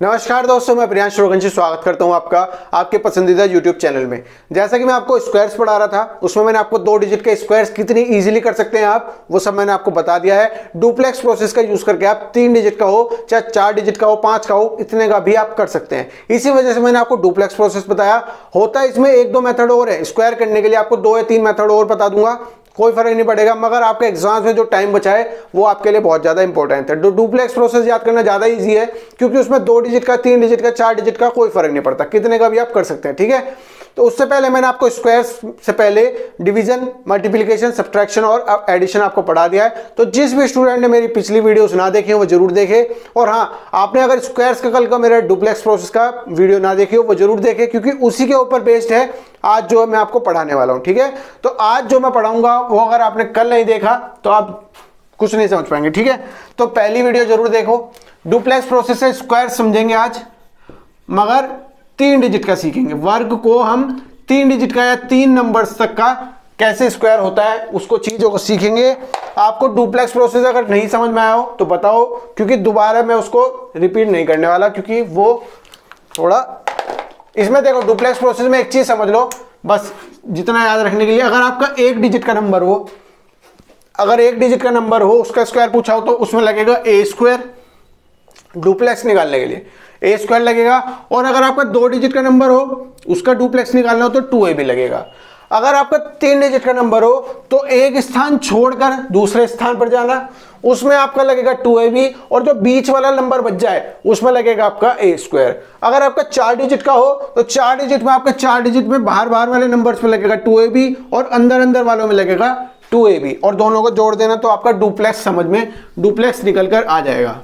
नमस्कार दोस्तों, मैं प्रियांश रोगंशी स्वागत करता हूं आपका आपके पसंदीदा YouTube चैनल में। जैसा कि मैं आपको स्क्वायर्स पढ़ा रहा था, उसमें मैंने आपको 2 डिजिट के स्क्वायर्स कितनी इजीली कर सकते हैं आप, वो सब मैंने आपको बता दिया है। डुप्लेक्स प्रोसेस का यूज करके आप 3 डिजिट का हो, चाहे 4 डिजिट का हो, 5 का हो, इतने का भी आप कर सकते हैं। इसी वजह से मैंने आपको डुप्लेक्स प्रोसेस बताया। होता है इसमें 1-2 मेथड और है स्क्वायर करने के लिए, आपको 2 या 3 मेथड और बता दूंगा, कोई फर्क नहीं पड़ेगा, मगर आपके एग्जाम्स में जो टाइम बचा है वो आपके लिए बहुत ज्यादा इंपॉर्टेंट है। डुप्लेक्स प्रोसेस याद करना ज्यादा इजी है, क्योंकि उसमें 2 डिजिट का, 3 डिजिट का, 4 डिजिट का कोई फर्क नहीं पड़ता, कितने का भी आप कर सकते हैं। ठीक है, तो उससे पहले मैंने आपको स्क्वायर्स से पहले डिवीजन, मल्टीप्लिकेशन, सब्ट्रैक्शन और एडिशन आपको पढ़ा दिया है। तो जिस भी स्टूडेंट ने मेरी पिछली वीडियोस ना देखी हो वो जरूर देखे, और हाँ, आपने अगर स्क्वायर्स का कल का मेरा डुप्लेक्स प्रोसेस का वीडियो ना देखी हो वो जरूर देखे, क्योंकि उसी के ऊपर बेस्ड है आज जो मैं आपको पढ़ाने वाला हूं। ठीक है, तो आज जो मैं पढ़ाऊंगा वो अगर आपने कल नहीं देखा तो आप कुछ नहीं समझ पाएंगे। ठीक है, तो पहली वीडियो जरूर देखो। डुप्लेक्स प्रोसेस से स्क्वायर समझेंगे आज, मगर 3 डिजिट का सीखेंगे। वर्ग को हम 3 डिजिट का या 3 नंबर्स तक का कैसे स्क्वायर होता है उसको, चीजों को सीखेंगे। आपको डुप्लेक्स प्रोसेस अगर नहीं समझ में आया हो तो बताओ, क्योंकि दोबारा मैं उसको रिपीट नहीं करने वाला, क्योंकि वो थोड़ा इसमें देखो, डुप्लेक्स प्रोसेस में एक चीज समझ लो बस, जितना याद रखने के लिए, अगर आपका 1 डिजिट का नंबर हो, अगर 1 डिजिट का नंबर हो, उसका स्क्वायर पूछा हो तो उसमें लगेगा a स्क्वायर, डुप्लेक्स निकालने के लिए a स्क्वायर लगेगा। और अगर आपका 2 डिजिट का नंबर हो, उसका डुप्लेक्स निकालना हो तो 2ab लगेगा। अगर आपका 3 डिजिट का नंबर हो तो एक स्थान छोड़कर दूसरे स्थान पर जाना, उसमें आपका लगेगा 2ab, और जो बीच वाला नंबर बच जाए उसमें लगेगा आपका a स्क्वायर। अगर आपका 4 डिजिट का हो तो 4 डिजिट में आपका 4 डिजिट में बाहर बाहर वाले नंबर्स पे लगेगा 2ab, और अंदर अंदर वालों में लगेगा 2ab, और दोनों को जोड़ देना तो आपका डुप्लेक्स समझ में डुप्लेक्स निकल कर आ जाएगा।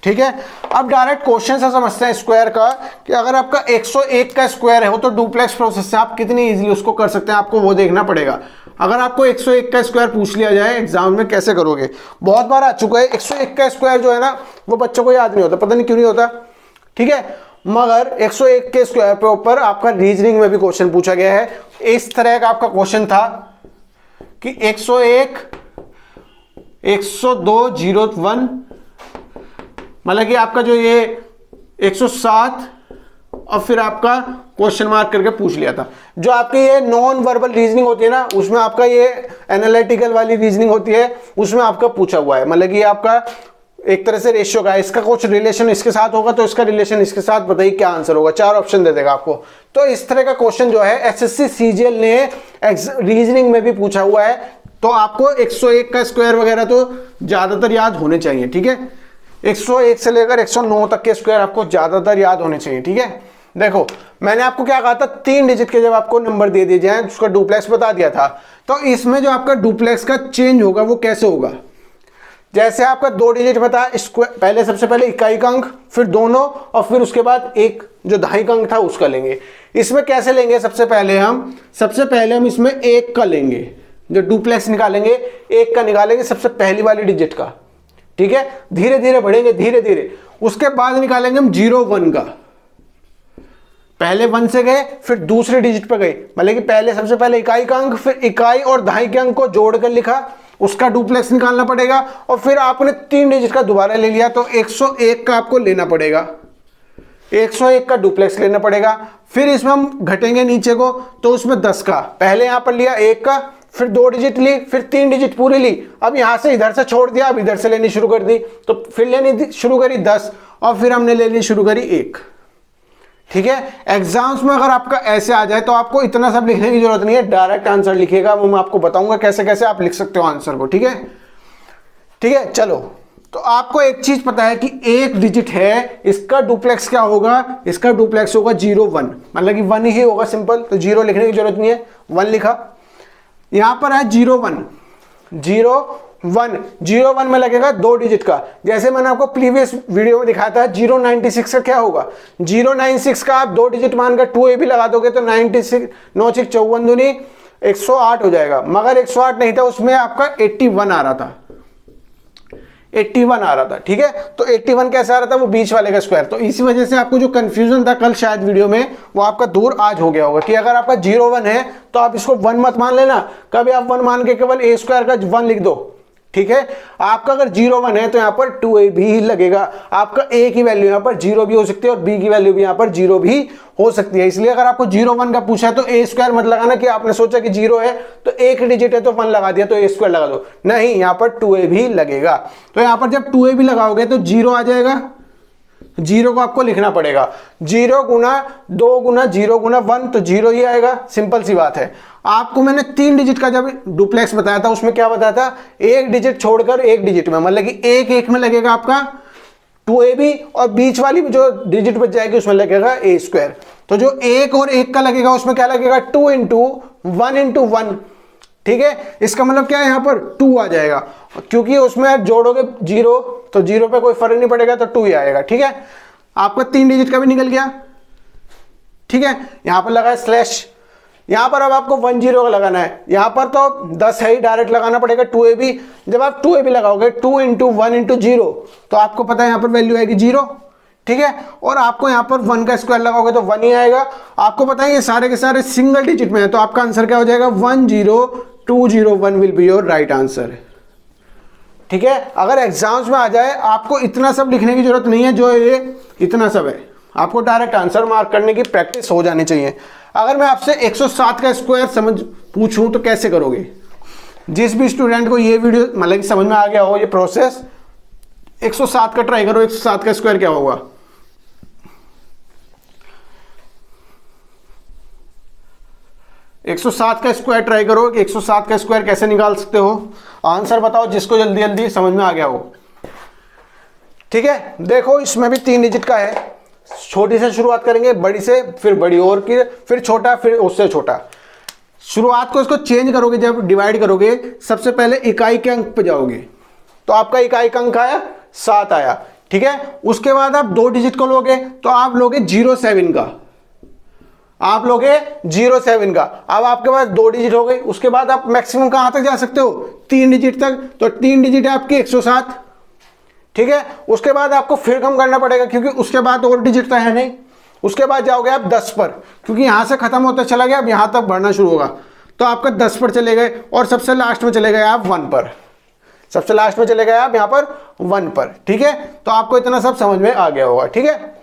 ठीक है, अब डायरेक्ट क्वेश्चन से समझते हैं स्क्वायर का, कि अगर आपका 101 का स्क्वायर है हो तो डुप्लेक्स प्रोसेस से आप कितनी इजीली उसको कर सकते हैं, आपको वो देखना पड़ेगा। अगर आपको 101 का स्क्वायर पूछ लिया जाए एग्जाम में, कैसे करोगे? बहुत बार आ चुका है 101 का स्क्वायर जो है ना, वो बच्चों को याद नहीं होता, पता नहीं क्यों नहीं होता। ठीक है, मगर 101 के स्क्वायर पे ऊपर आपका रीजनिंग में भी क्वेश्चन पूछा गया है। इस तरह का आपका क्वेश्चन था कि 101 102 01, मतलब कि आपका जो ये 107, और फिर आपका क्वेश्चन मार्क करके पूछ लिया था। जो आपकी ये नॉन वर्बल रीजनिंग होती है ना, उसमें आपका ये एनालिटिकल वाली रीजनिंग होती है, उसमें आपका पूछा हुआ है, मतलब कि आपका एक तरह से रेशियो का, इसका कुछ रिलेशन इसके साथ होगा तो इसका रिलेशन इसके साथ, बताइए क्या आंसर होगा। 4 ऑप्शन दे देगा आपको। तो इस तरह का क्वेश्चन जो है एसएससी सीजीएल ने रीजनिंग में भी पूछा हुआ है। तो आपको 101 का स्क्वायर वगैरह तो ज्यादातर याद होने चाहिए। ठीक है, 101 से लेकर 109 तक के स्क्वायर आपको ज्यादातर याद होने चाहिए। ठीक है, देखो मैंने आपको क्या कहा था, 3 डिजिट के जब आपको नंबर दे दिए जाए उसका डुप्लेक्स बता दिया था। तो इसमें जो आपका डुप्लेक्स का चेंज होगा वो कैसे होगा, जैसे आपका 2 डिजिट बता, पहले सबसे पहले इकाई का अंक, फिर दोनों, और फिर उसके बाद एक जो दहाई का अंक था उसका लेंगे। इसमें कैसे लेंगे, सबसे पहले हम इसमें 1 का लेंगे, जो डुप्लेक्स निकालेंगे 1 का निकालेंगे, सबसे पहली वाली डिजिट का। ठीक है, धीरे धीरे बढ़ेंगे, धीरे धीरे, उसके बाद निकालेंगे हम 0-1 का। पहले 1 से गए, फिर दूसरे डिजिट पर गए, मतलब कि पहले सबसे पहले इकाई का अंक, फिर इकाई और दहाई के अंक को जोड़कर लिखा, उसका डुप्लेक्स निकालना पड़ेगा, और फिर आपने 3 डिजिट का दोबारा ले लिया तो 101 का आपको लेना पड़ेगा, 101 का डुप्लेक्स लेना पड़ेगा। फिर इसमें हम घटेंगे नीचे को, तो उसमें 10 का, पहले यहां पर लिया 1 का, फिर 2 डिजिट ली, फिर 3 डिजिट पूरी ली, अब यहां से इधर से छोड़ दिया, अब इधर से लेनी शुरू कर दी, तो फिर लेनी शुरू करी 10, और फिर हमने लेनी शुरू करी 1। ठीक है, एग्जाम्स में अगर आपका ऐसे आ जाए तो आपको इतना सब लिखने की जरूरत नहीं है, डायरेक्ट आंसर लिखिएगा, वो मैं आपको बताऊंगा कैसे कैसे आप लिख सकते हो आंसर को। ठीक है, ठीक है, चलो, तो आपको एक चीज पता है कि 1 डिजिट है, इसका डुप्लेक्स क्या होगा, इसका डुप्लेक्स होगा 0-1, मतलब कि 1 ही होगा, सिंपल, तो 0 लिखने की जरूरत नहीं है, 1 लिखा। यहां पर है 0-1, 0-1 में लगेगा 2 डिजिट का, जैसे मैंने आपको प्रीवियस वीडियो में दिखाया था। 096 का क्या होगा, 096 का आप 2 डिजिट मानकर 2ab लगा दोगे तो 96 9 6 54 दूनी 108 हो जाएगा, मगर 108 नहीं था, उसमें आपका 81 आ रहा था, 81 आ रहा था। ठीक है, तो 81 कैसे आ रहा था, वो बीच वाले का स्क्वायर। तो इसी वजह से आपको जो कंफ्यूजन था कल शायद वीडियो में, वो आपका दूर आज हो गया होगा, कि अगर आपका 0-1 है तो आप इसको 1 मत मान लेना, कभी आप 1 मान के केवल a स्क्वायर का 1 लिख दो। ठीक है। आपका अगर 0 1 है तो यहाँ पर 2a भी ही लगेगा। आपका a की वैल्यू यहाँ पर 0 भी हो सकती है और b की वैल्यू भी यहाँ पर 0 भी हो सकती है। इसलिए अगर आपको 0 1 का पूछा है तो a स्क्वायर मत लगाना कि आपने सोचा कि 0 है तो एक डिजिट है तो 1 लगा दिया तो a स्क्वायर लगा दो, नहीं, यहाँ पर 2a भी लगेगा। तो यहाँ पर जब 2a भी लगाओगे तो 0 आ जाएगा, 0 को आपको लिखना पड़ेगा, 0 गुना 2 गुना 0 गुना 1 तो 0 ही आएगा, सिंपल सी बात है। आपको मैंने 3 डिजिट का जब डुप्लेक्स बताया था उसमें क्या बताया था, एक डिजिट छोड़कर एक डिजिट में, मतलब कि एक एक में लगेगा आपका 2ab और बीच वाली जो डिजिट बच जाएगी उसमें लगेगा a स्क्वायर। तो जो एक और एक का लगेगा उसमें क्या लगेगा 2 इंटू 1 इंटू 1, ठीक है। इसका मतलब क्या है यहाँ पर 2 आ जाएगा, क्योंकि उसमें आप जोड़ोगे 0 तो 0 पे कोई फर्क नहीं पड़ेगा तो 2 ही आएगा, ठीक है। आपका 3 डिजिट का भी निकल गया, ठीक है। यहां पर लगा है स्लैश, यहां पर अब आपको 1 0 का लगाना है, यहां पर तो 10 है ही, डायरेक्ट लगाना पड़ेगा 2ab। जब आप 2ab लगाओगे 2 इंटू 1 इंटू 0 तो आपको पता है यहां पर वैल्यू आएगी 0, ठीक है। और आपको यहां पर 1 का स्क्वायर लगाओगे तो 1 ही आएगा। आपको पता है ये सारे के सारे सिंगल डिजिट में है तो आपका आंसर क्या हो जाएगा 1 0 2 0 1 will be your right answer, ठीक है। अगर एग्जाम्स में आ जाए आपको इतना सब लिखने की जरूरत नहीं है, जो ये इतना सब है, आपको डायरेक्ट आंसर मार्क करने की प्रैक्टिस हो जानी चाहिए। अगर मैं आपसे 107 का स्क्वायर समझ पूछूं तो कैसे करोगे? जिस भी स्टूडेंट को ये वीडियो मतलब कि समझ में आ गया हो ये प्रोसेस, 107 का ट्राई करो, 107 का स्क्वायर क्या होगा। एक 107 का स्क्वायर ट्राई करो कि 107 का स्क्वायर कैसे निकाल सकते हो, आंसर बताओ जिसको जल्दी जल्दी समझ में आ गया हो, ठीक है। देखो इसमें भी 3 डिजिट का है, छोटी से शुरुआत करेंगे, बड़ी से, फिर बड़ी और की, फिर छोटा, फिर उससे छोटा। शुरुआत को इसको चेंज करोगे, जब डिवाइड करोगे सबसे पहले इकाई के अंक पे जाओगे तो आपका इकाई का अंक आया 7 आया, ठीक है। उसके बाद आप 2 डिजिट को लोगे तो आप लोगे 07 का, आप लोगे 07 का। अब आपके पास 2 डिजिट हो गई, उसके बाद आप मैक्सिमम कहां तक जा सकते हो 3 डिजिट तक, तो 3 डिजिट है आपकी 107, ठीक है। उसके बाद आपको फिर कम करना पड़ेगा क्योंकि उसके बाद और डिजिट तो है नहीं। उसके बाद जाओगे आप 10 पर, क्योंकि यहां से खत्म होता चला गया, अब यहां तक बढ़ना शुरू होगा तो आपका 10 पर चले गए, और सबसे लास्ट में चले गए आप 1 पर, सबसे लास्ट में चले गए आप यहां पर 1 पर, ठीक है। तो आपको इतना सब समझ में आ गया होगा, ठीक है।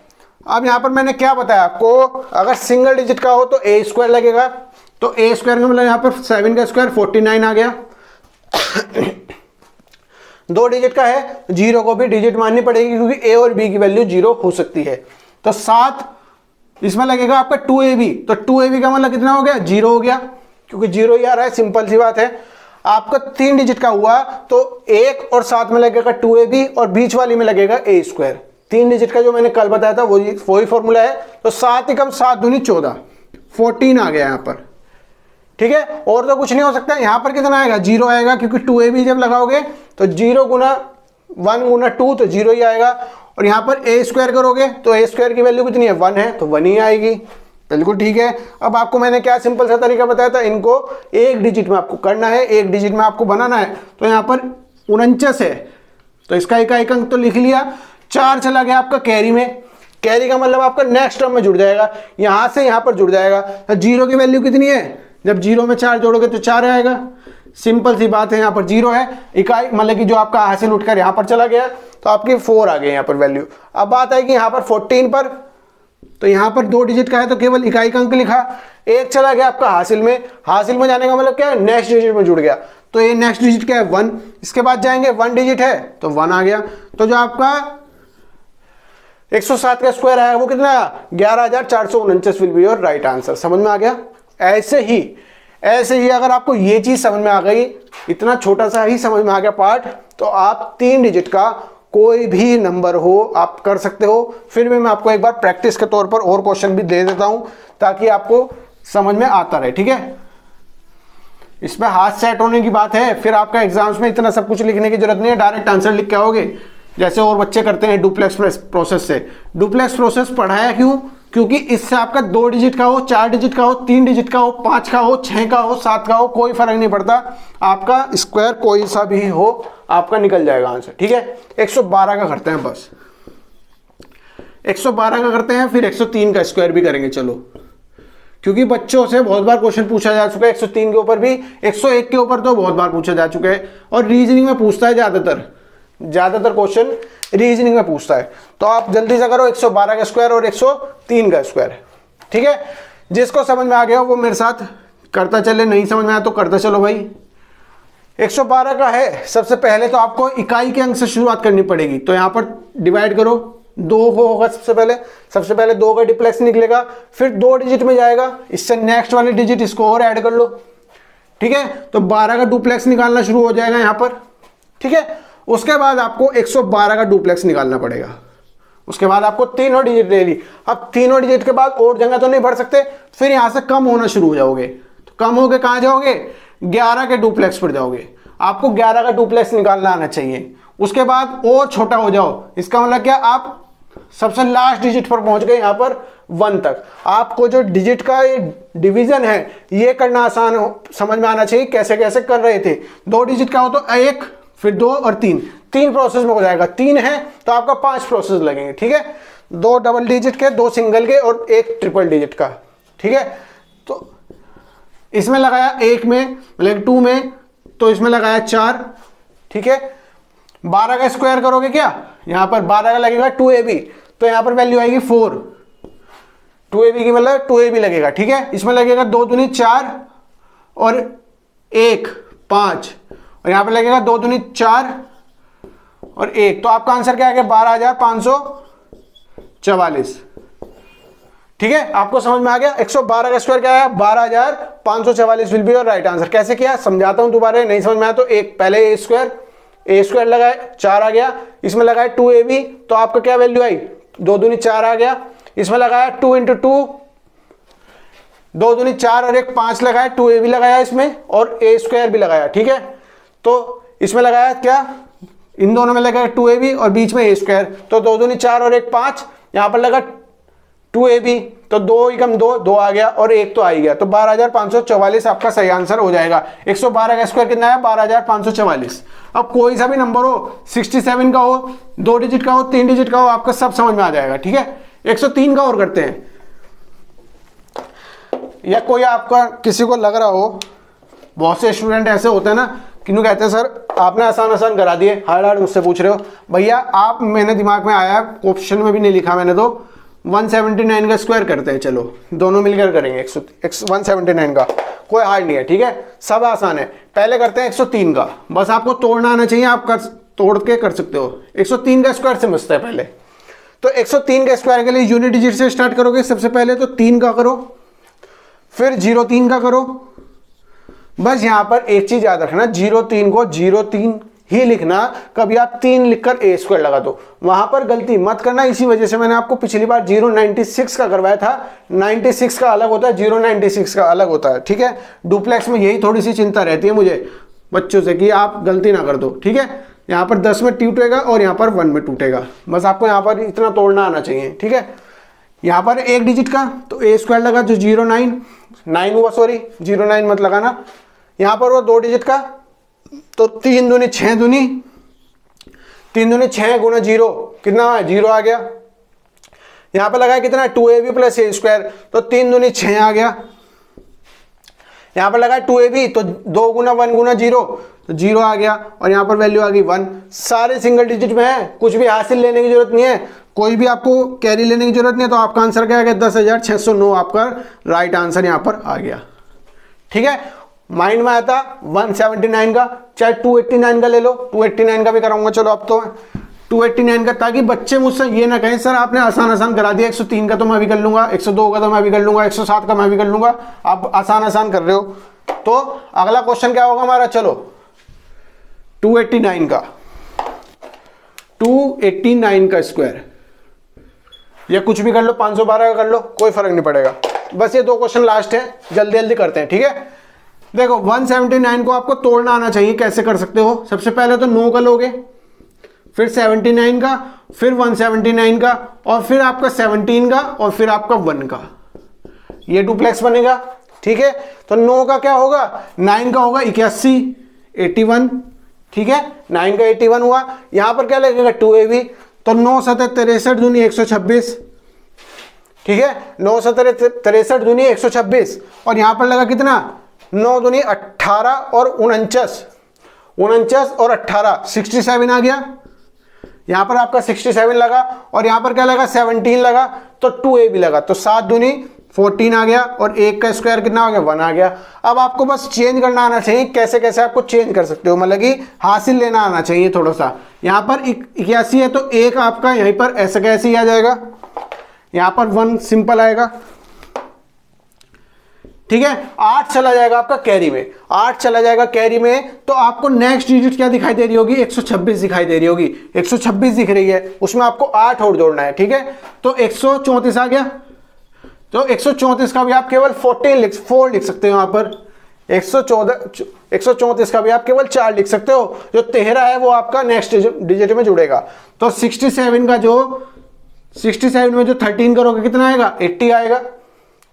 अब यहां पर मैंने क्या बताया आपको, अगर सिंगल डिजिट का हो तो a स्क्वायर लगेगा, तो a स्क्वायर का मतलब यहां पर 7 का स्क्वायर 49 आ गया। 2 डिजिट का है, 0 को भी डिजिट माननी पड़ेगी क्योंकि a और b की वैल्यू 0 हो सकती है। तो 7 इसमें लगेगा आपका 2ab, तो 2ab का मतलब कितना हो गया 0 हो गया, क्योंकि 0 ही आ रहा है, सिंपल सी बात है। आपका 3 डिजिट का हुआ तो 1 और 7 में लगेगा 2ab और बीच वाली में लगेगा a स्क्वायर। 3 डिजिट का जो मैंने कल बताया था वही फॉर्मूला है। तो 7 एकम 7 दूनी 14, 14 आ गया यहां पर, ठीक है। और तो कुछ नहीं हो सकता। यहां पर कितना आएगा 0 आएगा, क्योंकि 2ab जब लगाओगे तो 0 गुना 1 गुना 2 तो 0 ही आएगा। और यहां पर a स्क्वायर करोगे तो a स्क्वायर की वैल्यू कितनी है 1 है तो 1 ही आएगी, बिल्कुल ठीक है। अब आपको मैंने क्या सिंपल सा तरीका बताया था, इनको एक डिजिट में आपको करना है, एक डिजिट में आपको बनाना है। तो यहां पर 49 है तो इसका इकाई अंक तो लिख लिया, 4 चला गया आपका कैरी में, कैरी का मतलब आपका नेक्स्ट टर्म में जुड़ जाएगा, यहां से यहां पर जुड़ जाएगा। तो 0 की वैल्यू कितनी है, जब 0 में 4 जोड़ोगे तो 4 आएगा, सिंपल सी बात है। यहां पर 0 है, इकाई मतलब कि जो आपका हासिल उठकर यहां पर चला गया तो आपकी 4 आ गई यहां पर वैल्यू। अब बात आएगी यहां पर 14 पर, तो यहां पर 2 डिजिट का है तो केवल इकाई का अंक लिखा, 1 चला गया आपका हासिल में, हासिल में जाने का मतलब क्या है नेक्स्ट डिजिट में जुड़ गया, तो ये नेक्स्ट डिजिट क्या है 1। इसके बाद जाएंगे 1 डिजिट है तो 1 आ गया। तो जो आपका 107 का स्क्वायर आया वो कितना 11,449 will be your right answer. समझ में आ गया। ऐसे ही अगर आपको ये चीज समझ में आ गई, इतना छोटा सा ही समझ में आ गया पार्ट, तो आप 3 डिजिट का कोई भी नंबर हो आप कर सकते हो। फिर भी मैं आपको एक बार प्रैक्टिस के तौर पर और क्वेश्चन भी दे देता हूं ताकि आपको समझ में आता रहे, ठीक है। इसमें हाथ सेट होने की बात है, फिर आपका एग्जाम्स में इतना सब कुछ लिखने की जरूरत नहीं है, डायरेक्ट आंसर लिख के आओगे जैसे और बच्चे करते हैं डुप्लेक्स प्रोसेस से। डुप्लेक्स प्रोसेस पढ़ाया क्यों, क्योंकि इससे आपका 2 डिजिट का हो, 4 डिजिट का हो, 3 डिजिट का हो, 5 का हो, 6 का हो, 7 का हो, कोई फर्क नहीं पड़ता, आपका स्क्वायर कोई सा भी हो आपका निकल जाएगा आंसर, ठीक है। 112 का करते हैं, बस 112 का करते हैं, फिर 103 का स्क्वायर भी करेंगे, चलो क्योंकि बच्चों से बहुत बार क्वेश्चन पूछा जा चुका है, 103 के ऊपर भी, 101 के ऊपर तो बहुत बार पूछा जा चुका है, और रीजनिंग में पूछता है ज़्यादातर क्वेश्चन रीजनिंग में पूछता है। तो आप जल्दी से करो 112 का स्क्वायर और 103 का स्क्वायर, ठीक है। जिसको समझ में आ गया वो मेरे साथ करता चले, नहीं समझ में आया तो करता चलो भाई। 112 का है, सबसे पहले तो आपको इकाई के अंक से शुरुआत करनी पड़ेगी। तो यहाँ पर डिवाइड करो, 2 को होगा सबसे पहले 2 का डिप्लेक्स निकलेगा, फिर 2 डिजिट में जाएगा, इससे नेक्स्ट वाले डिजिट इसको और ऐड कर लो, ठीक है। तो 12 का डुप्लेक्स निकालना शुरू हो जाएगा यहाँ पर, ठीक है। उसके बाद आपको 112 का डुप्लेक्स निकालना पड़ेगा। उसके बाद आपको तीनों डिजिट ले ली। अब तीनों डिजिट के बाद और जगह तो नहीं भर सकते, फिर यहां से कम होना शुरू हो जाओगे। तो कम होके कहां जाओगे? 11 के डुप्लेक्स पर जाओगे। आपको 11 का डुप्लेक्स निकालना आना चाहिए। उसके बाद और छोटा हो जाओ, इसका मतलब क्या, आप सबसे लास्ट डिजिट पर पहुंच गए, यहां पर 1 तक। आपको जो डिजिट का डिवीजन है ये करना आसान हो, समझ में आना चाहिए कैसे कैसे कर रहे थे। 2 डिजिट का हो तो 1, फिर 2 और 3 प्रोसेस में हो जाएगा। 3 है तो आपका 5 प्रोसेस लगेंगे, ठीक है। 2 डबल डिजिट के, 2 सिंगल के और 1 ट्रिपल डिजिट का, ठीक है। तो इसमें लगाया 1 में, मतलब 2 में, तो इसमें लगाया 4, ठीक है। 12 का स्क्वायर करोगे क्या, यहां पर 12 का लगेगा 2ab, तो यहां पर वैल्यू आएगी 4। 2ab की मतलब 2ab लगेगा, ठीक है। इसमें लगेगा 2 दूनी 4 और 1 5, और यहां पर लगेगा 2 दूनी 4 और 1, तो आपका आंसर क्या आ गया? 12,544, ठीक है। आपको समझ में आ गया? 112 का स्क्वायर क्या आया? 12,544 will be your right answer. कैसे किया समझाता हूं दोबारा, नहीं समझ में आया तो एक पहले ए स्क्वायर लगाए, 4 आ गया। इसमें लगाए 2ab, तो आपका क्या वैल्यू आई? 2 दूनी 4 आ गया। इसमें लगाया 2 × 2, 2 दूनी 4 और 1 5 लगाया, 2ab लगाया इसमें, और ए स्क्वायर भी लगाया, ठीक है। तो इसमें लगाया क्या, इन दोनों में लगा 2ab और बीच में ए स्क्वायर, तो 2 दूनी 4 और 1 5, यहां पर लगा 2ab, तो 2 × 2 आ गया और 1 तो आ ही गया, तो 12,544 आपका सही आंसर हो जाएगा। 112 का स्क्वायर कितना है? 12,544। अब कोई सा भी नंबर हो, 67 का हो, 2 डिजिट का हो, 3 डिजिट का हो, आपका सब समझ में आ जाएगा, ठीक है। 103 का और करते हैं, या कोई आपका किसी को लग रहा हो, बहुत से स्टूडेंट ऐसे होते हैं ना, क्यों कहते हैं सर आपने आसान करा दिए, हार्ड मुझसे पूछ रहे हो। भैया आप, मैंने दिमाग में आया, ऑप्शन में भी नहीं लिखा मैंने, तो 179 का स्क्वायर करते हैं, चलो दोनों मिलकर करेंगे। 179 का कोई हार्ड नहीं है, ठीक है, सब आसान है। पहले करते हैं 103 का, बस आपको तोड़ना आना चाहिए, आप तोड़ के कर सकते हो। 103 का स्क्वायर समझते हैं पहले। तो 103 का स्क्वायर के लिए यूनिट डिजिट से स्टार्ट करोगे सबसे पहले, तो 3 का करो, फिर 03 का करो। बस यहां पर एक चीज याद रखना, 03 को 03 ही लिखना, कभी आप 3 लिखकर ए स्क्वायर लगा दो, वहां पर गलती मत करना। इसी वजह से मैंने आपको पिछली बार 096 का करवाया था। 96 का अलग होता है, 096 का अलग होता है, ठीक है। डुप्लेक्स में यही थोड़ी सी चिंता रहती है मुझे बच्चों से कि आप गलती ना कर दो, ठीक है। यहाँ पर 10 में टूटेगा और यहाँ पर 1 में टूटेगा, बस आपको यहाँ पर इतना तोड़ना आना चाहिए, ठीक है। यहाँ पर 1 डिजिट का तो ए स्क्वायर लगा, जो 09 हुआ, सॉरी 09 मत लगाना। यहाँ पर वो 2 डिजिट का, तो 3 दूनी 6 दूनी 6 गुना 0 कितना है? 0 आ गया। यहाँ पर लगाया कितना? 2ab प्लस ए स्क्वायर, तो 3 दूनी 6 आ गया। यहाँ पर लगाया 2ab, तो 2 गुना 1 गुना 0, तो 0 आ गया, और यहाँ पर वैल्यू आ गई 1। सारे सिंगल डिजिट में है, कुछ भी हासिल लेने की जरूरत नहीं है, कोई भी आपको कैरी लेने की जरूरत नहीं है। तो आपका आंसर क्या आ गया? 10,609 आपका राइट आंसर यहाँ पर आ गया, ठीक है। माइंड में आता 179 का, चाहे 289 का ले लो, 289 का भी कराऊंगा, चलो अब तो 289 का, ताकि बच्चे मुझसे ये ना कहें सर आपने आसान करा दिया, 103 का तो मैं भी कर लूंगा, 102 का तो मैं भी कर लूंगा, 107 का मैं भी कर लूंगा, आप आसान कर रहे हो। तो अगला क्वेश्चन क्या होगा हमारा? चलो 289 का स्क्वायर, या कुछ भी कर लो, 512 का कर लो, कोई फर्क नहीं पड़ेगा। बस ये 2 क्वेश्चन लास्ट है, जल्दी करते हैं, ठीक है। देखो 179 को आपको तोड़ना आना चाहिए। कैसे कर सकते हो? सबसे पहले तो 9 का लोगे, फिर 79 का, फिर 179 का, और फिर आपका 17 का, और फिर आपका 1 का, ये डुप्लेक्स बनेगा, ठीक है। तो 9 का क्या होगा? 9 का होगा 81, 81, ठीक है। 9 का 81 हुआ। यहां पर क्या लगेगा? 2ab, तो 9 7 63 दूनी 126, ठीक है, 9 63 दूनी 126 और यहां पर लगा कितना 9 दूनी 18 और 49 और 18 67 आ गया। यहां पर आपका 67 लगा और यहां पर क्या लगा 17 लगा तो 2a भी लगा तो 7 दूनी 14 आ गया और 1 का स्क्वायर कितना आ गया 1 आ गया। अब आपको बस चेंज करना आना चाहिए, कैसे कैसे आपको चेंज कर सकते हो, मतलब कि हासिल लेना आना चाहिए थोड़ा सा। यहां पर 81 है तो 1 आपका यहीं पर ऐसे कैसे ही आ जाएगा, यहां पर 1 सिंपल आएगा। ठीक है, 8 चला जाएगा आपका कैरी में, 8 चला जाएगा कैरी में तो आपको नेक्स्ट डिजिट क्या दिखाई दे रही होगी 126 दिखाई दे रही होगी, 126 दिख रही है, उसमें आपको 8 और जोड़ना है। ठीक है, तो 134 आ गया तो 134 का भी आप केवल 4 लिख सकते हो। यहां पर 134 का भी आप केवल 4 लिख सकते हो, जो 13 है वो आपका नेक्स्ट डिजिट में जुड़ेगा। तो 67 का जो 67 में जो 13 करोगे कितना आएगा 80 आएगा।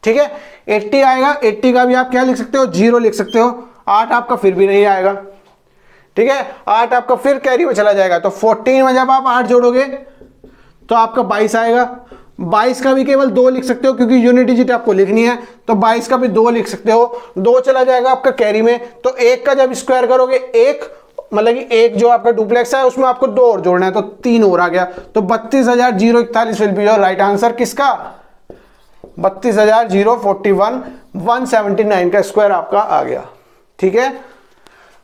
ठीक है, 80 आएगा, 80 का भी आप क्या लिख सकते हो 0 लिख सकते हो, 8 आपका फिर भी नहीं आएगा। ठीक है, 8 आपका फिर कैरी में चला जाएगा तो 14 में जब आप 8 जोड़ोगे तो आपका 22 आएगा। 22 का भी केवल 2 लिख सकते हो क्योंकि यूनिट डिजिट आपको लिखनी है, तो 22 का भी 2 लिख सकते हो। 2 चला जाएगा आपका कैरी में तो 1 का जब स्क्वायर करोगे 1 मतलब कि एक जो आपका डुप्लेक्स है उसमें आपको 2 और जोड़ना है तो 3 और आ गया तो 32,041 will be your right answer. किसका 32,041 179 का स्क्वायर आपका आ गया। ठीक है,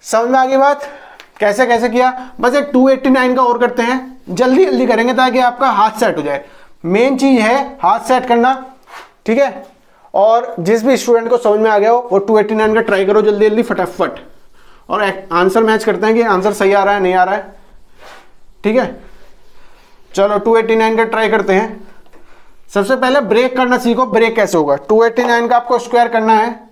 समझ में आ गई बात, कैसे कैसे किया। बस एक 289 का और करते हैं, जल्दी जल्दी करेंगे ताकि आपका हाथ सेट हो जाए। मेन चीज है हाथ सेट करना। ठीक है, और जिस भी स्टूडेंट को समझ में आ गया हो वो 289 का ट्राई करो जल्दी जल्दी फटाफट, और आंसर मैच करते हैं कि आंसर सही आ रहा है नहीं आ रहा है। ठीक है, चलो 289 का ट्राई करते हैं। सबसे पहले ब्रेक करना सीखो, ब्रेक कैसे होगा। 289 का आपको स्क्वायर करना है,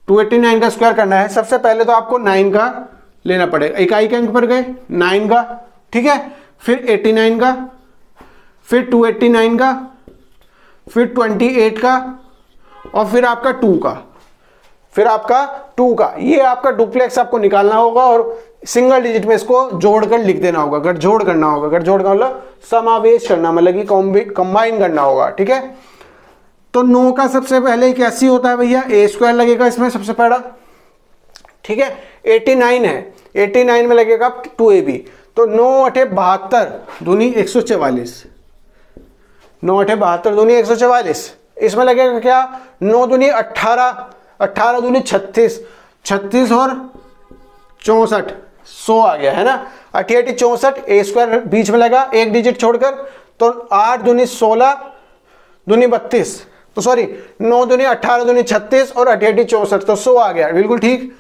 289 का स्क्वायर करना है। सबसे पहले तो आपको 9 का लेना पड़ेगा, इकाई के अंक पर गए 9 का। ठीक है, फिर 89 का, फिर 289 का, फिर 28 का और फिर आपका 2 का, फिर आपका 2 का। ये आपका डुप्लेक्स आपको निकालना होगा और सिंगल डिजिट में इसको जोड़कर लिख देना होगा, गठजोड़ करना होगा। गठजोड़ का मतलब समावेश करना, मतलब कि कंबाइन करना होगा। ठीक है, तो 9 का सबसे पहले 81 होता है भैया, ए स्क्वायर लगेगा इसमें सबसे पहला। ठीक है, 89 है, 89 में लगेगा 2ab तो 9 8 72 दूनी 144, 9 8 72 दूनी 144। इसमें लगेगा क्या 9 दूनी 18, 18 दूनी 36, 36 और 64 100 आ गया है ना। 88 64 ए स्क्वायर बीच में लगा एक डिजिट छोड़कर तो 8 दूनी 16 दूनी 32 तो सॉरी 9 दूनी 18 दूनी 36 और 88 64 तो 100 आ गया, बिल्कुल ठीक।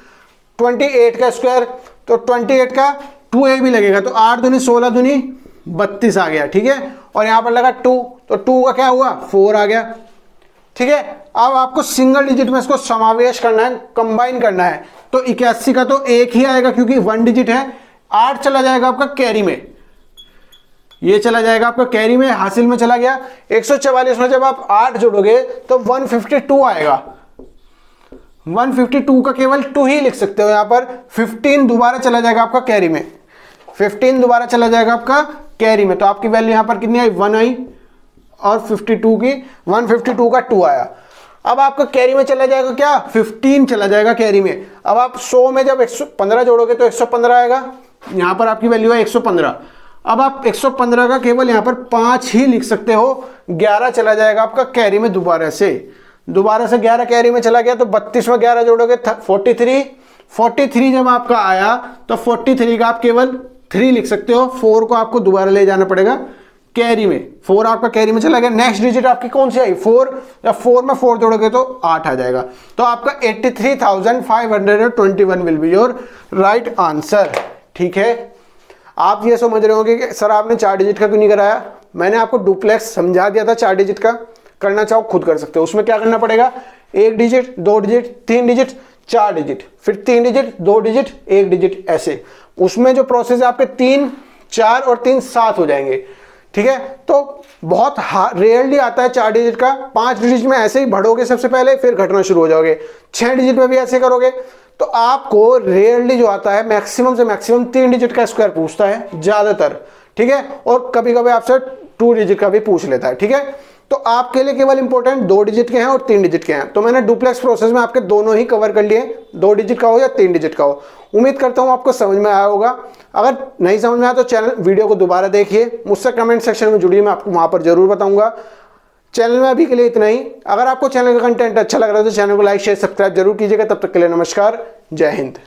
28 का स्क्वायर तो 28 का 2a भी लगेगा तो 8 दूनी 16 दूनी 32 आ गया। ठीक है, और यहां पर लगा 2 तो 2 का क्या हुआ 4 आ गया। ठीक है, अब आपको सिंगल डिजिट में इसको समावेश करना है, कंबाइन करना है। तो 81 का तो एक ही आएगा क्योंकि 1 डिजिट है। 8 चला जाएगा आपका कैरी में, ये चला जाएगा आपका कैरी में, हासिल में चला गया। 144 में जब आप 8 जोड़ोगे तो 152 आएगा। 152 का केवल 2 ही लिख सकते हो। यहां पर 15 दोबारा चला जाएगा आपका कैरी में, 15 दोबारा चला जाएगा आपका कैरी में तो आपकी वैल्यू यहां पर कितनी आई 1 आई और 52 की 152 का 2 आया। अब आपका कैरी में चला जाएगा क्या 15 चला जाएगा कैरी में। अब आप 100 में जब 115 जोड़ोगे तो 115 आएगा, यहां पर आपकी वैल्यू है 115। अब आप 115 का केवल यहां पर 5 ही लिख सकते हो, 11 चला जाएगा आपका कैरी में दोबारा से 11 कैरी में चला गया तो 32 में 11 जोड़ोगे 43 जब आपका आया तो 43 का आप केवल 3 लिख सकते हो, 4 को आपको दोबारा ले जाना पड़ेगा कैरी में, 4 आपका कैरी में चला गया। नेक्स्ट डिजिट आपकी कौन सी आई 4, या 4 में 4 जोड़ोगे तो 8 आ जाएगा। तो आपका 83,521 will be your right answer. ठीक है, आप ये समझ रहे होंगे कि सर आपने 4 डिजिट का क्यों नहीं कराया। मैंने आपको डुप्लेक्स समझा दिया था 4 डिजिट का, करना चाहो खुद कर सकते हो। उसमें क्या करना पड़ेगा 1 डिजिट 2 डिजिट 3 डिजिट 4 डिजिट, फिर 3 डिजिट 2 डिजिट 1 डिजिट, ऐसे उसमें जो प्रोसेस है आपके 3 4 और 3 7 हो जाएंगे। ठीक है, तो बहुत रेयरली आता है 4 डिजिट का। 5 डिजिट में ऐसे ही बढ़ोगे सबसे पहले, फिर घटना शुरू हो जाओगे। 6 डिजिट में भी ऐसे करोगे तो आपको रेयरली जो आता है मैक्सिमम से मैक्सिमम 3 डिजिट का स्क्वायर पूछता है ज्यादातर। ठीक है, और कभी कभी आपसे 2 डिजिट का भी पूछ लेता है। ठीक है, तो आपके लिए केवल इंपॉर्टेंट 2 डिजिट के हैं और 3 डिजिट के हैं। तो मैंने डुप्लेक्स प्रोसेस में आपके दोनों ही कवर कर लिए, 2 डिजिट का हो या 3 डिजिट का हो। उम्मीद करता हूं आपको समझ में आया होगा। अगर नहीं समझ में आया तो चैनल वीडियो को दोबारा देखिए, मुझसे कमेंट सेक्शन में जुड़िए, मैं आपको वहां पर जरूर बताऊंगा। चैनल में अभी के लिए इतना ही। अगर आपको चैनल का कंटेंट अच्छा लग रहा है तो चैनल को लाइक शेयर सब्सक्राइब जरूर कीजिएगा। तब तक के लिए नमस्कार, जय हिंद।